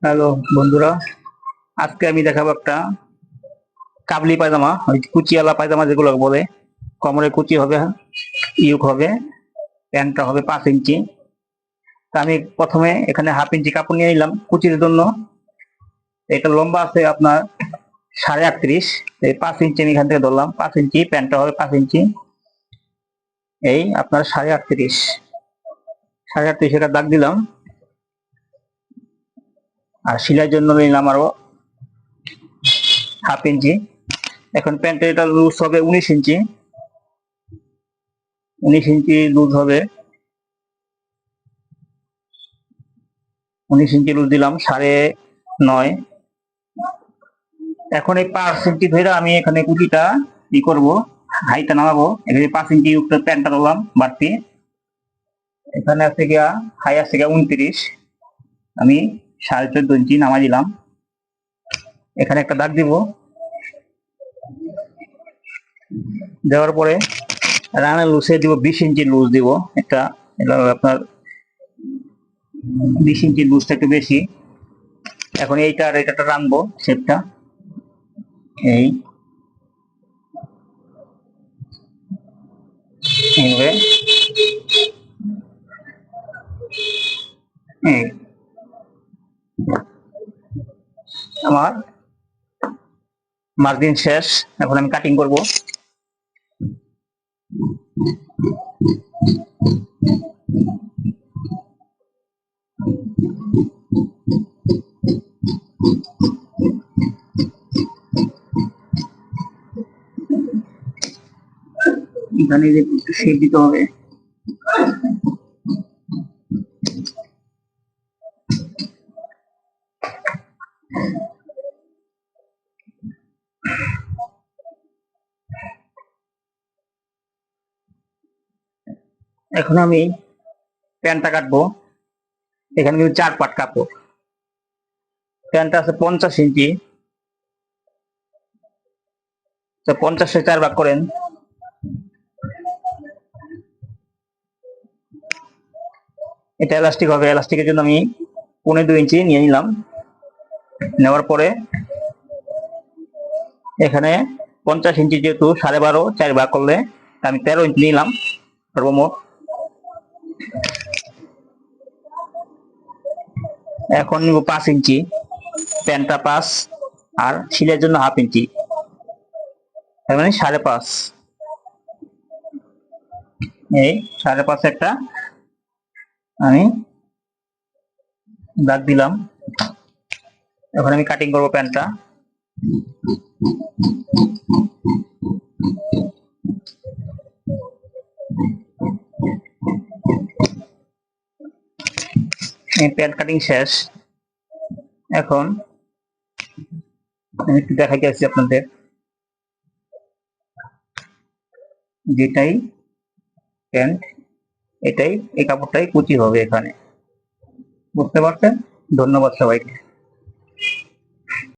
Hello বন্ধুরা, আজকে আমি দেখাবো একটা কাবলি পায়জামা, ওই কুচিওয়ালা পায়জামা যেগুলো বলে। কোমরে কুচি হবে, ইউক হবে, প্যান্টটা হবে 5 ইঞ্চি। তা আমি প্রথমে এখানে হাফ ইঞ্চি কাপড় নিয়ে নিলাম কুচির জন্য। এটা লম্বা আছে আপনার 38.5, এই 5 ইঞ্চি আমি এখান থেকে ধরলাম। 5 ইঞ্চি প্যান্টটা হবে 5 ইঞ্চি, এই আপনার 38.5। 38.5 এটা দাগ দিলাম। আর সেলাইয়ের জন্য নিলাম আরো হাফ ইঞ্চি। এখন প্যান্টের এটা লুজ হবে 19 ইঞ্চি। 19 ইঞ্চি লুজ হবে, 19 ইঞ্চি লুজ দিলাম 9.5। এখন এই 5 ইঞ্চি ধরে আমি এখানে কুচিটা কি করব, হাইটা নামাবো। এখানে 5 ইঞ্চি উপরে প্যান্টটা নিলাম বাড়তি। এখানে আছে গিয়া হাই আছে গিয়া 29, আমি 14.5 ইঞ্চি নামাই দিলাম। এখানে একটা দাগ দিব, দেওয়ার পরে রানের লুজে দিব 20 ইঞ্চি লুজ দিব। এটা এটা আপনার 20 ইঞ্চি লুজটা একটু বেশি। এখন এইটা আর এটা রানবো শেপটা, এই এইভাবে। এই আমার মার্জিন শেষ, এখন আমি কাটিং করব। এখানে একটু শেপ দিতে হবে। এখন আমি প্যান্টটা কাটবো। এখানে কিন্তু 4 পাট কাপড়। প্যান্টটা আছে 50 ইঞ্চি, 50-এ 4 ভাগ করেন। এটা এলাস্টিক হবে, এলাস্টিকের জন্য আমি 2.5 ইঞ্চি নিয়ে নিলাম। নেওয়ার পরে এখানে 50 ইঞ্চি যেহেতু 12.5 4 ভাগ করলে আমি 13 ইঞ্চি নিলাম সর্বমোট। এখন নিব 5 ইঞ্চি, প্যান্টটা 5 আর সিলের জন্য হাফ ইঞ্চি, তার মানে 5.5। এই 5.5 একটা আমি দাগ দিলাম। এখন আমি কাটিং করবো প্যান্টটা। প্যান্ট কাটিং শেষ। এখন আমি একটু দেখাইতে আসছি আপনাদের, যেটাই প্যান্ট এটাই, এই কাপড়টাই কুচি হবে এখানে। বুঝতে পারছেন? ধন্যবাদ সবাইকে।